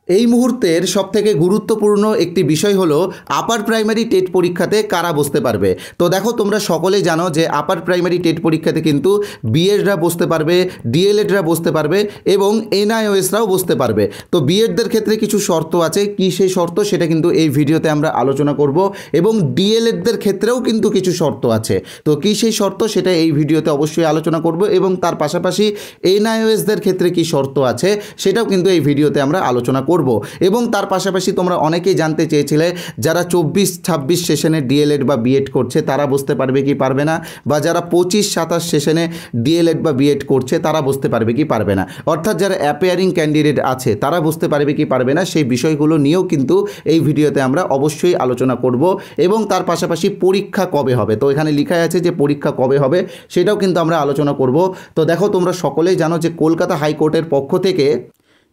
এই মুহূর্তের সবথেকে গুরুত্বপূর্ণ একটি বিষয় হলো আপার প্রাইমারি টেট পরীক্ষাতে কারা বসতে পারবে। তো দেখো, তোমরা সকলেই জানো যে আপার প্রাইমারি টেট পরীক্ষাতে কিন্তু বিএডরা বসতে পারবে, ডিএলএডরা বসতে পারবে এবং এনআইওএসরাও বসতে পারবে। তো বিএডদের ক্ষেত্রে কিছু শর্ত আছে, কি সেই শর্ত সেটা কিন্তু এই ভিডিওতে আমরা আলোচনা করব, এবং ডিএলএডদের ক্ষেত্রেও কিন্তু কিছু শর্ত আছে। তো কি সেই শর্ত সেটা এই ভিডিওতে অবশ্যই আলোচনা করব, এবং তার পাশাপাশি এনআইওএসদের ক্ষেত্রে কি শর্ত আছে সেটাও কিন্তু এই ভিডিওতে আমরা আলোচনা করব। এবং তার পাশাপাশি তোমরা অনেকেই জানতে চেয়েছিলে যারা 24-26 সেশনে ডিএলএড বা বিএড করছে তারা বসতে পারবে কি পারবে না, বা যারা 25-27 সেশনে ডিএলএড বা বিএড করছে তারা বসতে পারবে কি পারবে না, অর্থাৎ যারা অ্যাপিয়ারিং ক্যান্ডিডেট আছে তারা বসতে পারবে কি পারবে না, সেই বিষয়গুলো নিয়েও কিন্তু এই ভিডিওতে আমরা অবশ্যই আলোচনা করব। এবং তার পাশাপাশি পরীক্ষা কবে হবে, তো এখানে লেখা আছে যে পরীক্ষা কবে হবে সেটাও কিন্তু আমরা আলোচনা করব। তো দেখো, তোমরা সকলেই জানো যে কলকাতা হাইকোর্টের পক্ষ থেকে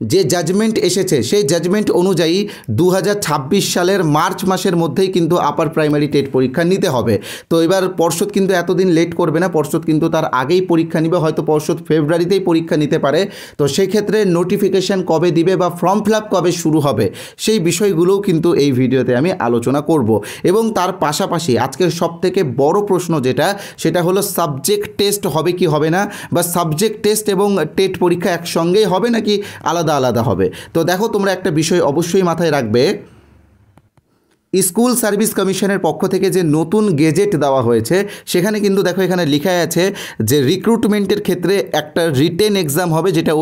যে জাজমেন্ট এসেছে সেই জাজমেন্ট অনুযায়ী 2026 সালের মার্চ মাসের মধ্যেই কিন্তু আপার প্রাইমারি টেট পরীক্ষা নিতে হবে। তো এবার পর্ষদ কিন্তু এতদিন লেট করবে না, পর্ষদ কিন্তু তার আগেই পরীক্ষা নিবে, হয়তো পর্ষদ ফেব্রুয়ারিতেই পরীক্ষা নিতে পারে। তো সেই ক্ষেত্রে নোটিফিকেশান কবে দিবে বা ফর্ম ফিল আপ কবে শুরু হবে সেই বিষয়গুলোও কিন্তু এই ভিডিওতে আমি আলোচনা করব। এবং তার পাশাপাশি আজকের সবথেকে বড় প্রশ্ন সেটা হলো সাবজেক্ট টেস্ট হবে কি হবে না, বা সাবজেক্ট টেস্ট এবং টেট পরীক্ষা একসঙ্গেই হবে নাকি আলাদা আলাদা হবে। তো দেখো, তোমরা একটা বিষয় অবশ্যই মাথায় রাখবে, স্কুল সার্ভিস কমিশনের পক্ষ থেকে যে নতুন গেজেট দেওয়া হয়েছে সেখানে কিন্তু দেখো এখানে লেখা আছে যে রিক্রুটমেন্টের ক্ষেত্রে একটা রিটেন এক্সাম হবে, যেটা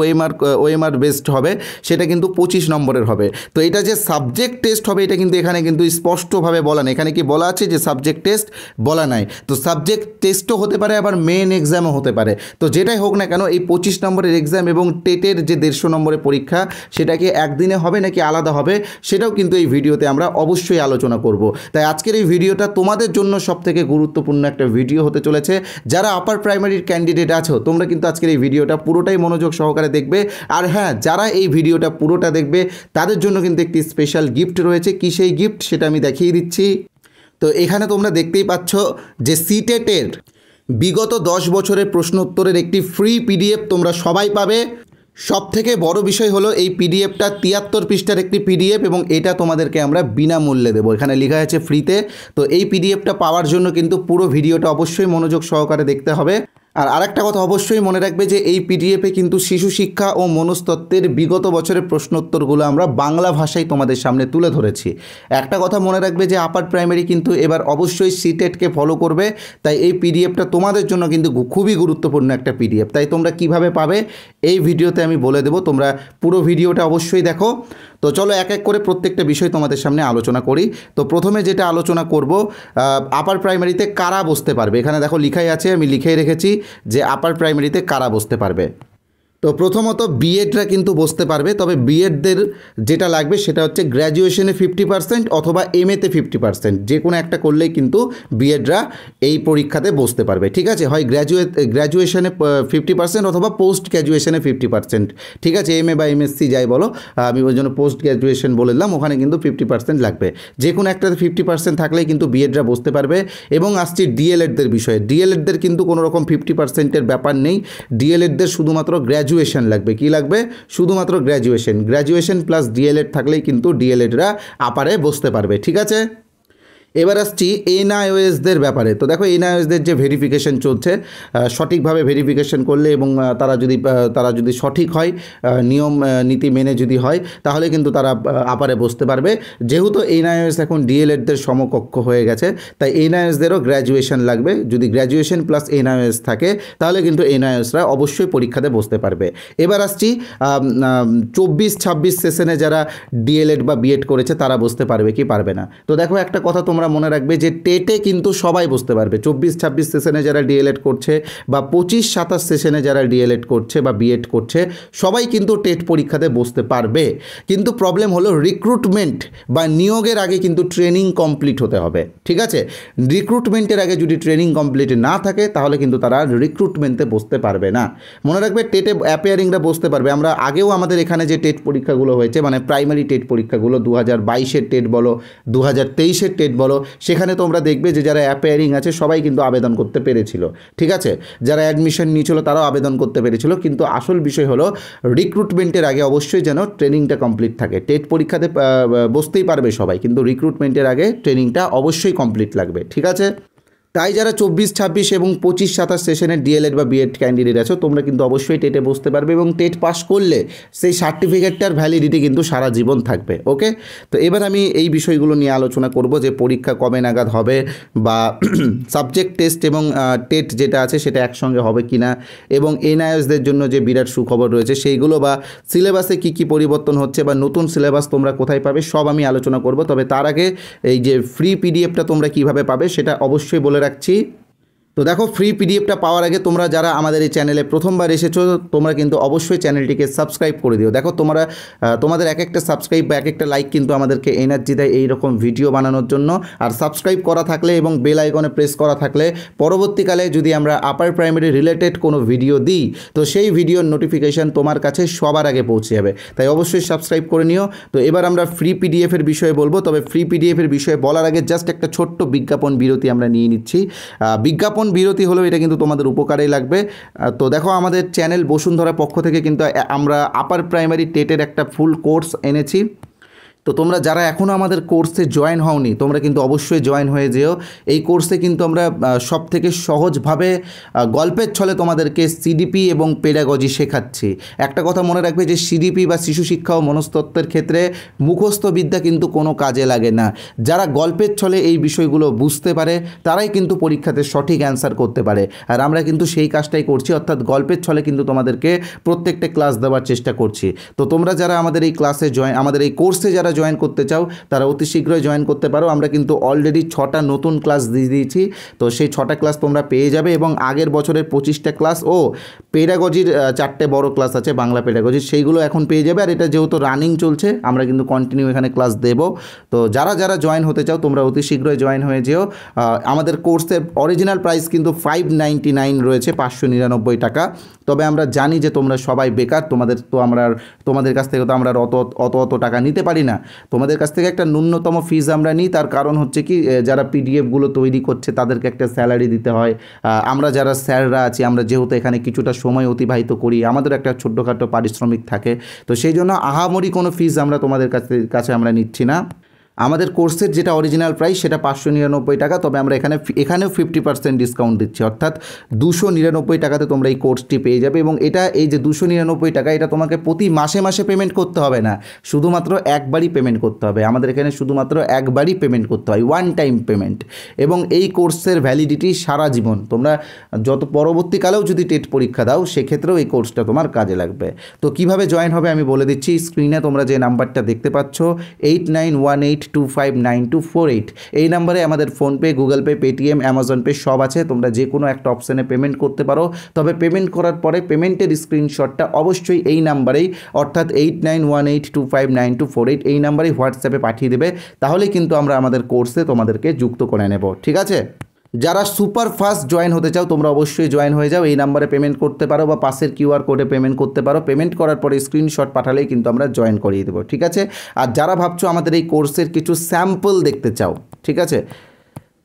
ওএমআর বেসড হবে, সেটা কিন্তু 25 নম্বরের হবে। তো এটা যে সাবজেক্ট টেস্ট হবে এটা কিন্তু এখানে কিন্তু স্পষ্টভাবে বলা নেই, এখানে কি বলা আছে যে সাবজেক্ট টেস্ট বলা নাই। তো সাবজেক্ট টেস্টও হতে পারে, আবার মেন এক্সামও হতে পারে। তো যেটাই হোক না কেন, এই 25 নম্বরের এক্সাম এবং টেটের যে 150 নম্বরের পরীক্ষা সেটা কি একদিনে হবে নাকি আলাদা হবে সেটাও কিন্তু এই ভিডিওতে আমরা অবশ্যই আলোচনা করব। তাই আজকের এই ভিডিওটা তোমাদের জন্য সবথেকে গুরুত্বপূর্ণ একটা ভিডিও হতে চলেছে। যারা আপার প্রাইমারির ক্যান্ডিডেট আছো তোমরা কিন্তু আজকের এই ভিডিওটা পুরোটাই মনোযোগ সহকারে দেখবে। আর হ্যাঁ, যারা এই ভিডিওটা পুরোটা দেখবে তাদের জন্য কিন্তু একটি স্পেশাল গিফট রয়েছে। কি সেই গিফট সেটা আমি দেখিয়ে দিচ্ছি। তো এখানে তোমরা দেখতেই পাচ্ছ যে সিটেটের বিগত 10 বছরের প্রশ্ন উত্তরের একটি ফ্রি পিডিএফ তোমরা সবাই পাবে। সবথেকে বড় বিষয় হলো এই পিডিএফটা 73 পৃষ্ঠার একটি পিডিএফ, এবং এটা তোমাদেরকে আমরা বিনামূল্যে দেবো, এখানে লেখা আছে ফ্রিতে। তো এই পিডিএফটা পাওয়ার জন্য কিন্তু পুরো ভিডিওটা অবশ্যই মনোযোগ সহকারে দেখতে হবে। আর আরেকটা কথা অবশ্যই মনে রাখবে যে এই পিডিএফে কিন্তু শিশু শিক্ষা ও মনস্তত্ত্বের বিগত বছরের প্রশ্নোত্তরগুলো আমরা বাংলা ভাষায় তোমাদের সামনে তুলে ধরেছি। একটা কথা মনে রাখবে যে আপার প্রাইমারি কিন্তু এবার অবশ্যই সিটেটকে ফলো করবে, তাই এই পিডিএফটা তোমাদের জন্য কিন্তু খুবই গুরুত্বপূর্ণ একটা পিডিএফ। তাই তোমরা কিভাবে পাবে এই ভিডিওতে আমি বলে দেবো, তোমরা পুরো ভিডিওটা অবশ্যই দেখো। তো চলো এক এক করে প্রত্যেকটা বিষয় তোমাদের সামনে আলোচনা করি। তো প্রথমে যেটা আলোচনা করব, আপার প্রাইমারিতে কারা বসতে পারবে। এখানে দেখো লিখাই আছে, আমি লিখেই রেখেছি যে আপার প্রাইমারিতে কারা বসতে পারবে। তো প্রথমত বিএডরা কিন্তু বসতে পারবে, তবে বিএডদের যেটা লাগবে সেটা হচ্ছে গ্র্যাজুয়েশনে 50% অথবা এমএতে 50%, যে কোনো একটা করলেই কিন্তু বিএডরা এই পরীক্ষাতে বসতে পারবে। ঠিক আছে, হয় গ্র্যাজুয়েশনে 50% অথবা পোস্ট গ্র্যাজুয়েশনে 50%। ঠিক আছে, এমএ বা এমএসসি যাই বলো, আমি ওই জন্য পোস্ট গ্র্যাজুয়েশন বলে দিলাম, ওখানে কিন্তু 50% লাগবে। যে কোনো একটাতে 50% থাকলেই কিন্তু বিএডরা বসতে পারবে। এবং আসছি ডিএলএডদের বিষয়ে। ডিএলএডদের কিন্তু কোনো রকম 50%-এর ব্যাপার নেই, ডিএলএডদের শুধুমাত্র গ্র্যাজুয়েশন লাগবে। কি লাগবে? শুধুমাত্র গ্র্যাজুয়েশন প্লাস ডিএলএড থাকলেই কিন্তু ডিএলএডরা আপারে বসতে পারবে। ঠিক আছে, এবার আসছি এনআইওএসদের ব্যাপারে। তো দেখো, এনআইওএসদের যে ভেরিফিকেশন চলছে, সঠিকভাবে ভেরিফিকেশন করলে এবং তারা যদি সঠিক হয়, নিয়ম নীতি মেনে যদি হয়, তাহলে কিন্তু তারা আপারে বসতে পারবে। যেহেতু এনআইওএস এখন ডিএলএডদের সমকক্ষ হয়ে গেছে, তাই এনআইওএসদেরও গ্র্যাজুয়েশন লাগবে। যদি গ্র্যাজুয়েশন প্লাস এনআইওএস থাকে তাহলে কিন্তু এনআইওএসরা অবশ্যই পরীক্ষাতে বসতে পারবে। এবার আসছি 24-26 সেশনে যারা ডিএলএড বা বিএড করেছে তারা বসতে পারবে কি পারবে না। তো দেখো, একটা কথা তোমরা মনে রাখবে যে টেটে কিন্তু সবাই বসতে পারবে। 24-26 সেশনে যারা ডিএলএড করছে বা 25-27 সেশনে যারা ডিএলএড করছে বা বিএড করছে সবাই কিন্তু টেট পরীক্ষাতে বসতে পারবে। কিন্তু প্রবলেম হলো রিক্রুটমেন্ট বা নিয়োগের আগে কিন্তু ট্রেনিং কমপ্লিট হতে হবে। ঠিক আছে, রিক্রুটমেন্টের আগে যদি ট্রেনিং কমপ্লিট না থাকে তাহলে কিন্তু তারা রিক্রুটমেন্টে বসতে পারবে না। মনে রাখবে, টেটে অ্যাপিয়ারিংরা বসতে পারবে। আমরা আগেও আমাদের এখানে যে টেট পরীক্ষাগুলো হয়েছে, মানে প্রাইমারি টেট পরীক্ষাগুলো 2022-এর টেট বলো, 2023-এর টেট বলো, বলো, সেখানে তোমরা দেখবে যে যারা অ্যাপিয়ারিং আছে সবাই কিন্তু আবেদন করতে পেরেছিল, ঠিক আছে, যারা অ্যাডমিশন নিয়েছিল তারাও আবেদন করতে পেরেছিল। কিন্তু আসল বিষয় হলো রিক্রুটমেন্টের আগে অবশ্যই যেন ট্রেনিংটা কমপ্লিট থাকে। টেট পরীক্ষাতে বসতেই পারবে সবাই, কিন্তু রিক্রুটমেন্টের আগে ট্রেনিংটা অবশ্যই কমপ্লিট লাগবে, ঠিক আছে। তাই যারা 24, 26 এবং 25, 27 সেশনের ডিএলএড বা বিএড ক্যান্ডিডেট আছো তোমরা কিন্তু অবশ্যই টেটে বসতে পারবে, এবং টেট পাস করলে সেই সার্টিফিকেটটার ভ্যালিডিটি কিন্তু সারা জীবন থাকবে। ওকে, তো এবার আমি এই বিষয়গুলো নিয়ে আলোচনা করব যে পরীক্ষা কবে নাগাদ হবে, বা সাবজেক্ট টেস্ট এবং টেট যেটা আছে সেটা একসঙ্গে হবে কি না, এবং এনআইএসদের জন্য যে বিরাট সুখবর রয়েছে সেইগুলো, বা সিলেবাসে কী কী পরিবর্তন হচ্ছে, বা নতুন সিলেবাস তোমরা কোথায় পাবে, সব আমি আলোচনা করব। তবে তার আগে এই যে ফ্রি পিডিএফটা তোমরা কিভাবে পাবে সেটা অবশ্যই বলে রাখছি। তো দেখো, ফ্রি পিডিএফটা পাওয়ার আগে তোমরা যারা আমাদের এই চ্যানেলে প্রথমবার এসেছো তোমরা কিন্তু অবশ্যই চ্যানেলটিকে সাবস্ক্রাইব করে দিও। দেখো তোমাদের এক একটা সাবস্ক্রাইব বা এক একটা লাইক কিন্তু আমাদেরকে এনার্জি দেয় এই রকম ভিডিও বানানোর জন্য। আর সাবস্ক্রাইব করা থাকলে এবং বেল আইকনে প্রেস করা থাকলে পরবর্তীকালে যদি আমরা আপার প্রাইমারি রিলেটেড কোনো ভিডিও দিই তো সেই ভিডিওর নোটিফিকেশান তোমার কাছে সবার আগে পৌঁছে যাবে, তাই অবশ্যই সাবস্ক্রাইব করে নিও। তো এবার আমরা ফ্রি পিডিএফের বিষয়ে বলবো, তবে ফ্রি পিডিএফের বিষয়ে বলার আগে জাস্ট একটা ছোট্ট বিজ্ঞাপন বিরতি আমরা নিয়ে নিচ্ছি। বিজ্ঞাপন বিরতি হলেও এটা কিন্তু তোমাদের উপকারেই লাগবে। তো দেখো, আমাদের চ্যানেল বসুন্ধরা পক্ষ থেকে কিন্তু আমরা আপার প্রাইমারি টেটের একটা ফুল কোর্স এনেছি। তো তোমরা যারা এখনও আমাদের কোর্সে জয়েন হওনি তোমরা কিন্তু অবশ্যই জয়েন হয়ে যেও। এই কোর্সে কিন্তু আমরা সব থেকে সহজভাবে গল্পের ছলে তোমাদেরকে সিডিপি এবং পেডাগজি শেখাচ্ছি। একটা কথা মনে রাখবে যে সিডিপি বা শিশু শিক্ষা ও মনস্তত্ত্বের ক্ষেত্রে মুখস্থ বিদ্যা কিন্তু কোনো কাজে লাগে না। যারা গল্পের ছলে এই বিষয়গুলো বুঝতে পারে তারাই কিন্তু পরীক্ষাতে সঠিক অ্যান্সার করতে পারে, আর আমরা কিন্তু সেই কাজটাই করছি, অর্থাৎ গল্পের ছলে কিন্তু তোমাদেরকে প্রত্যেকটা ক্লাস দেওয়ার চেষ্টা করছি। তো তোমরা যারা আমাদের এই ক্লাসে আমাদের এই কোর্সে যারা জয়েন করতে চাও তারা অতি শীঘ্রই জয়েন করতে পারো। আমরা কিন্তু অলরেডি 6টা নতুন ক্লাস দিয়ে দিয়েছি, তো সেই 6টা ক্লাস তোমরা পেয়ে যাবে, এবং আগের বছরের 25টা ক্লাস ও পেডাগজির 4টে বড় ক্লাস আছে বাংলা পেডাগজির, সেইগুলো এখন পেয়ে যাবে। আর এটা যেহেতু রানিং চলছে আমরা কিন্তু কন্টিনিউ এখানে ক্লাস দেব। তো যারা যারা জয়েন হতে চাও তোমরা অতি শীঘ্রই জয়েন হয়ে যেও। আমাদের কোর্সের অরিজিনাল প্রাইস কিন্তু 599 রয়েছে, 599 টাকা। তবে আমরা জানি যে তোমরা সবাই বেকার, তোমাদের কাছ থেকে তো আমরা অত টাকা নিতে পারি না। তোমাদের কাছ থেকে একটা ন্যূনতম ফিজ আমরা নিই, তার কারণ হচ্ছে কি যারা পিডিএফগুলো তৈরি করছে তাদেরকে একটা স্যালারি দিতে হয়। আমরা যারা স্যাররা আছি আমরা যেহেতু এখানে কিছুটা সময় অতিবাহিত করি আমাদের একটা ছোট্টখাটো পারিশ্রমিক থাকে, তো সেই জন্য আহামরি কোনো ফিজ আমরা তোমাদের কাছে আমরা নিচ্ছি না। আমাদের কোর্সের যেটা অরিজিনাল প্রাইস সেটা 599 টাকা, তবে আমরা এখানেও 50% ডিসকাউন্ট দিচ্ছি, অর্থাৎ 299 টাকাতে তোমরা এই কোর্সটি পেয়ে যাবে। এবং এই যে 299 টাকা এটা তোমাকে প্রতি মাসে মাসে পেমেন্ট করতে হবে না, শুধুমাত্র একবারই পেমেন্ট করতে হবে। আমাদের এখানে শুধুমাত্র একবারই পেমেন্ট করতে হয়, ওয়ান টাইম পেমেন্ট। এবং এই কোর্সের ভ্যালিডিটি সারা জীবন, তোমরা যত পরবর্তীকালেও যদি টেট পরীক্ষা দাও সেক্ষেত্রেও এই কোর্সটা তোমার কাজে লাগবে। তো কিভাবে জয়েন হবে আমি বলে দিচ্ছি। স্ক্রিনে তোমরা যে নাম্বারটা দেখতে পাচ্ছ 8918259248, এই নাম্বারে আমাদের PhonePe, Google pay, Paytm, Amazon pay সব আছে। তোমরা যে কোনো একটা অপশানে পেমেন্ট করতে পারো, তবে পেমেন্ট করার পরে পেমেন্টের স্ক্রিনশটটা অবশ্যই এই নাম্বারেই, অর্থাৎ 8918259248 এই নাম্বারেই হোয়াটসঅ্যাপে পাঠিয়ে দেবে, তাহলে কিন্তু আমরা আমাদের কোর্সে তোমাদেরকে যুক্ত করে নেব, ঠিক আছে। যারা সুপার ফাস্ট জয়েন হতে চাও তোমরা অবশ্যই জয়েন হয়ে যাও, এই নাম্বারে পেমেন্ট করতে পারো বা পাশের কিউআর কোডে পেমেন্ট করতে পারো। পেমেন্ট করার পরে স্ক্রিনশট পাঠালেই কিন্তু আমরা জয়েন করিয়ে দেবো, ঠিক আছে। আর যারা ভাবছো আমাদের এই কোর্সের কিছু স্যাম্পল দেখতে চাও, ঠিক আছে,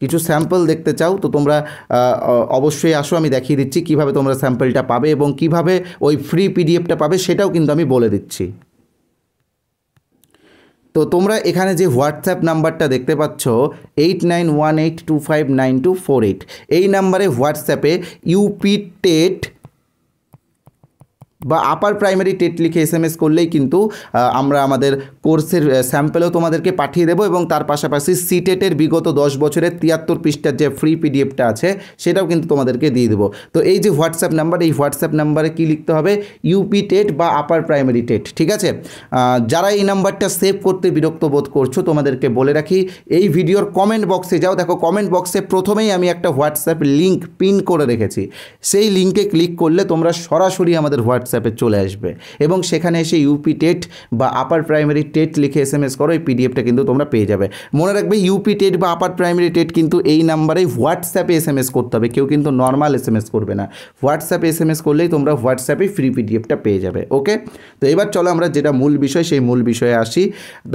কিছু স্যাম্পল দেখতে চাও তো তোমরা অবশ্যই আসো, আমি দেখিয়ে দিচ্ছি কিভাবে তোমরা স্যাম্পলটা পাবে এবং কিভাবে ওই ফ্রি পিডিএফটা পাবে সেটাও কিন্তু আমি বলে দিচ্ছি। তো তোমরা এখানে যে হোয়াটসঅ্যাপ নাম্বারটা দেখতে পাচ্ছ 8918259248, এই নাম্বারে হোয়াটসঅ্যাপে ইউপি টেট বা আপার প্রাইমারি টেট লিখে SMS করলেই কিন্তু আমরা আমাদের কোর্সের স্যাম্পেলও তোমাদেরকে পাঠিয়ে দেবো, এবং তার পাশাপাশি সিটেটের বিগত 10 বছরের 73 পৃষ্ঠার যে ফ্রি পিডিএফটা আছে সেটাও কিন্তু তোমাদেরকে দিয়ে দেবো। তো এই যে হোয়াটসঅ্যাপ নাম্বার, এই হোয়াটসঅ্যাপ নাম্বারে কী লিখতে হবে, ইউপি টেট বা আপার প্রাইমারি টেট, ঠিক আছে। যারা এই নাম্বারটা সেভ করতে বিরক্ত বোধ করছো তোমাদেরকে বলে রাখি, এই ভিডিওর কমেন্ট বক্সে যাও, দেখো কমেন্ট বক্সে প্রথমেই আমি একটা হোয়াটসঅ্যাপ লিঙ্ক পিন করে রেখেছি, সেই লিঙ্কে ক্লিক করলে তোমরা সরাসরি আমাদের হোয়াটসঅ্যাপ হোয়াটসঅ্যাপে চলে আসবে এবং সেখানে এসে ইউপি টেট বা আপার প্রাইমারি টেট লিখে SMS করো, এই পিডিএফটা কিন্তু তোমরা পেয়ে যাবে। মনে রাখবে ইউপি টেট বা আপার প্রাইমারি টেট কিন্তু এই নাম্বারেই হোয়াটসঅ্যাপে SMS করতে হবে, কেউ কিন্তু নর্মাল SMS করবে না। হোয়াটসঅ্যাপে SMS করলেই তোমরা হোয়াটসঅ্যাপে ফ্রি পিডিএফটা পেয়ে যাবে। ওকে, তো এবার চলো আমরা যেটা মূল বিষয় সেই মূল বিষয়ে আসি।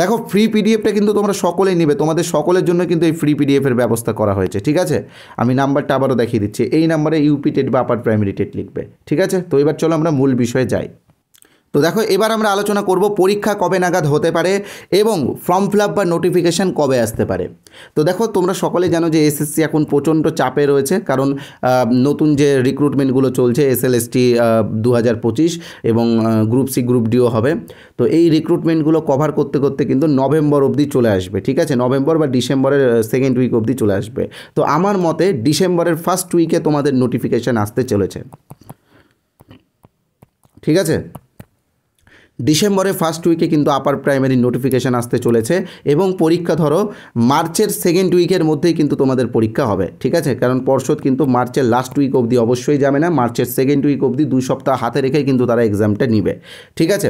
দেখো ফ্রি পিডিএফটা কিন্তু তোমরা সকলেই নেবে, তোমাদের সকলের জন্য কিন্তু এই ফ্রি পিডিএফের ব্যবস্থা করা হয়েছে। ঠিক আছে, আমি নাম্বারটা আবারও দেখিয়ে দিচ্ছি, এই নাম্বারে ইউপি টেট বা আপার প্রাইমারি টেট লিখবে। ঠিক আছে, তো এবার চলো আমরা মূল বিষয়ে যাই। তো দেখো এবার আমরা আলোচনা করব পরীক্ষা কবে নাগাদ হতে পারে এবং ফর্ম ফিল আপ বা নোটিফিকেশান কবে আসতে পারে। তো দেখো তোমরা সকলে জানো যে এসএসসি এখন প্রচণ্ড চাপে রয়েছে, কারণ নতুন যে রিক্রুটমেন্টগুলো চলছে SLST 2025 এবং গ্রুপ সি গ্রুপ ডিও হবে। তো এই রিক্রুটমেন্টগুলো কভার করতে করতে কিন্তু নভেম্বর অবধি চলে আসবে। ঠিক আছে, নভেম্বর বা ডিসেম্বরের সেকেন্ড উইক অবধি চলে আসবে। তো আমার মতে ডিসেম্বরের ফার্স্ট উইকে তোমাদের নোটিফিকেশান আসতে চলেছে। ঠিক আছে, ডিসেম্বরের ফার্স্ট উইকে কিন্তু আপার প্রাইমারি নোটিফিকেশান আসতে চলেছে এবং পরীক্ষা ধরো মার্চের সেকেন্ড উইকের মধ্যেই কিন্তু তোমাদের পরীক্ষা হবে। ঠিক আছে, কারণ পর্ষদ কিন্তু মার্চের লাস্ট উইক অবধি অবশ্যই যাবে না, মার্চের সেকেন্ড উইক অবধি 2 সপ্তাহ হাতে রেখেই কিন্তু তারা এক্সামটা নিবে। ঠিক আছে,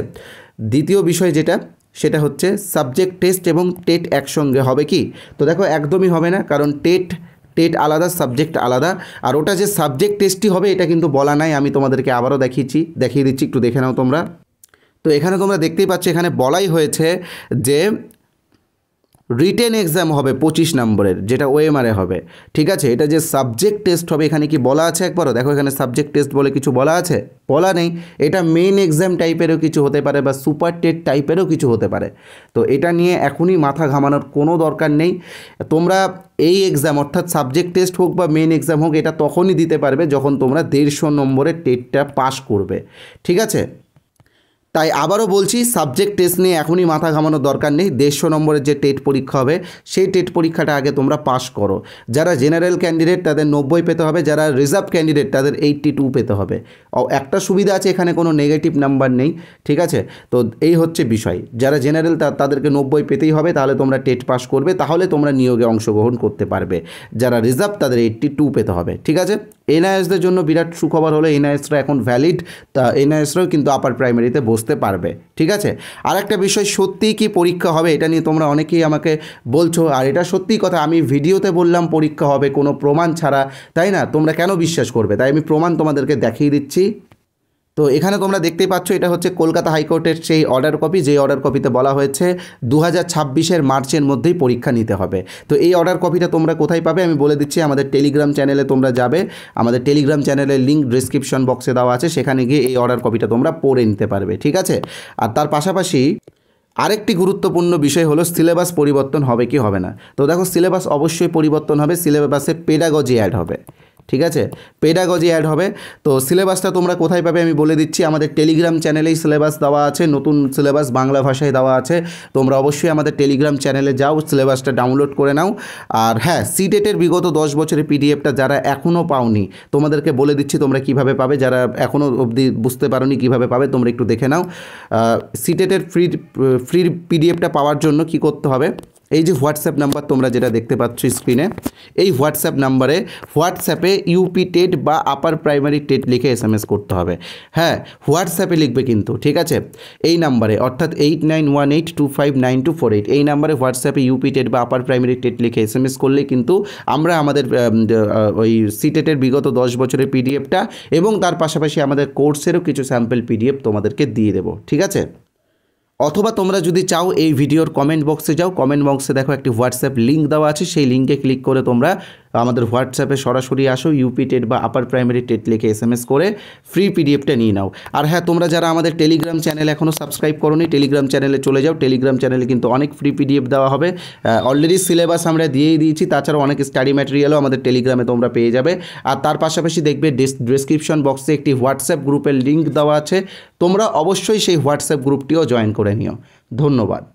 দ্বিতীয় বিষয় যেটা সেটা হচ্ছে সাবজেক্ট টেস্ট এবং টেট একসঙ্গে হবে কি? তো দেখো একদমই হবে না, কারণ টেট আলাদা, সাবজেক্ট আলাদা। আর ওটা যে সাবজেক্ট টেস্টই হবে এটা কিন্তু বলা নাই, আমি তোমাদেরকে আবারও দেখিয়ে দিচ্ছি, একটু দেখে নাও তোমরা। তো এখানে তোমরা দেখতেই পাচ্ছ, এখানে বলাই হয়েছে যে রিটেন এক্সাম হবে 25 নম্বরের, যেটা OMR-এ হবে। ঠিক আছে, এটা যে সাবজেক্ট টেস্ট হবে এখানে কি বলা আছে একবারও? দেখো এখানে সাবজেক্ট টেস্ট বলে কিছু বলা আছে? বলা নেই। এটা মেইন এক্সাম টাইপেরও কিছু হতে পারে বা সুপার টেট টাইপেরও কিছু হতে পারে। তো এটা নিয়ে এখনই মাথা ঘামানোর কোনো দরকার নেই। তোমরা এই এক্সাম অর্থাৎ সাবজেক্ট টেস্ট হোক বা মেইন এক্সাম হোক, এটা তখনই দিতে পারবে যখন তোমরা 150 নম্বরের টেটটা পাস করবে। ঠিক আছে, তাই আবারও বলছি, সাবজেক্ট টেস্ট নিয়ে এখনই মাথা ঘামানোর দরকার নেই। 150 নম্বরের যে টেট পরীক্ষা হবে সেই টেট পরীক্ষাটা আগে তোমরা পাস করো। যারা জেনারেল ক্যান্ডিডেট তাদের 90 পেতে হবে, যারা রিজার্ভ ক্যান্ডিডেট তাদের 82 পেতে হবে। একটা সুবিধা আছে, এখানে কোনো নেগেটিভ নাম্বার নেই। ঠিক আছে, তো এই হচ্ছে বিষয়। যারা জেনারেল তাদেরকে 90 পেতেই হবে, তাহলে তোমরা টেট পাস করবে, তাহলে তোমরা নিয়োগে অংশগ্রহণ করতে পারবে। যারা রিজার্ভ তাদের 82 পেতে হবে। ঠিক আছে, NISদের জন্য বিরাট সুখবর হলো NISরা এখন ভ্যালিড, তা NISরাও কিন্তু আপার প্রাইমারিতে বসতে পারবে। ঠিক আছে, আর একটা বিষয়, সত্যিই কি পরীক্ষা হবে এটা নিয়ে তোমরা অনেকেই আমাকে বলছো, আর এটা সত্যিই কথা। আমি ভিডিওতে বললাম পরীক্ষা হবে কোনো প্রমাণ ছাড়া, তাই না? তোমরা কেন বিশ্বাস করবে? তাই আমি প্রমাণ তোমাদেরকে দেখিয়ে দিচ্ছি। তো এখানে তোমরা দেখতেই পাচ্ছ, এটা হচ্ছে কলকাতা হাইকোর্টের সেই অর্ডার কপি, যেই অর্ডার কপিতে বলা হয়েছে 2026-এর মার্চের মধ্যেই পরীক্ষা নিতে হবে। তো এই অর্ডার কপিটা তোমরা কোথায় পাবে আমি বলে দিচ্ছি। আমাদের টেলিগ্রাম চ্যানেলে তোমরা যাবে, আমাদের টেলিগ্রাম চ্যানেলের লিঙ্ক ডেসক্রিপশন বক্সে দেওয়া আছে, সেখানে গিয়ে এই অর্ডার কপিটা তোমরা পড়ে নিতে পারবে। ঠিক আছে, আর তার পাশাপাশি আরেকটি গুরুত্বপূর্ণ বিষয় হলো সিলেবাস পরিবর্তন হবে কি হবে না। তো দেখো সিলেবাস অবশ্যই পরিবর্তন হবে, সিলেবাসে পেডাগজি অ্যাড হবে। ঠিক আছে, পেডাগজি অ্যাড হবে। তো সিলেবাসটা তোমরা কোথায় পাবে আমি বলে দিচ্ছি। আমাদের টেলিগ্রাম চ্যানেলেই সিলেবাস দেওয়া আছে, নতুন সিলেবাস বাংলা ভাষায় দেওয়া আছে। তোমরা অবশ্যই আমাদের টেলিগ্রাম চ্যানেলে যাও, সিলেবাসটা ডাউনলোড করে নাও। আর হ্যাঁ, সিটেটের বিগত 10 বছরের পিডিএফটা যারা এখনও পাওনি, তোমাদেরকে বলে দিচ্ছি তোমরা কিভাবে পাবে। যারা এখনও অবধি বুঝতে পারোনি কীভাবে পাবে, তোমরা একটু দেখে নাও। সিটেটের ফ্রি পিডিএফটা পাওয়ার জন্য কি করতে হবে, এই যে হোয়াটসঅ্যাপ নাম্বার তোমরা যেটা দেখতে পাচ্ছ স্ক্রিনে, এই হোয়াটসঅ্যাপ নাম্বারে হোয়াটসঅ্যাপে ইউপি টেট বা আপার প্রাইমারি টেট লিখে SMS করতে হবে। হ্যাঁ, হোয়াটসঅ্যাপে লিখবে কিন্তু। ঠিক আছে, এই নাম্বারে অর্থাৎ 8918259248 এই নাম্বারে হোয়াটসঅ্যাপে ইউপি টেট বা আপার প্রাইমারি টেট লিখে SMS করলেই কিন্তু আমরা আমাদের ওই সিটেটের বিগত 10 বছরের পিডিএফটা এবং তার পাশাপাশি আমাদের কোর্সেরও কিছু স্যাম্পল পিডিএফ তোমাদেরকে দিয়ে দেবো। ঠিক আছে, অথবা তোমরা যদি চাও এই ভিডিওর কমেন্ট বক্সে যাও, কমেন্ট বক্সে দেখো একটি হোয়াটসঅ্যাপ লিঙ্ক দেওয়া আছে, সেই লিঙ্কে ক্লিক করে তোমরা আমাদের হোয়াটসঅ্যাপে সরাসরি আসো, ইউপি টেট বা আপার প্রাইমারি টেট লিখে SMS করে ফ্রি পিডিএফটা নিয়ে নাও। আর হ্যাঁ, তোমরা যারা আমাদের টেলিগ্রাম চ্যানেল এখনও সাবস্ক্রাইব করোনি, টেলিগ্রাম চ্যানেলে চলে যাও। টেলিগ্রাম চ্যানেলে কিন্তু অনেক ফ্রি পিডিএফ দেওয়া হবে। অলরেডি সিলেবাস আমরা দিয়েই দিয়েছি, তাছাড়াও অনেক স্টাডি ম্যাটেরিয়ালও আমাদের টেলিগ্রামে তোমরা পেয়ে যাবে। আর তার পাশাপাশি দেখবে ডেসক্রিপশন বক্সে একটি হোয়াটসঅ্যাপ গ্রুপের লিঙ্ক দেওয়া আছে, তোমরা অবশ্যই সেই হোয়াটসঅ্যাপ গ্রুপটিও জয়েন করে নিও। ধন্যবাদ।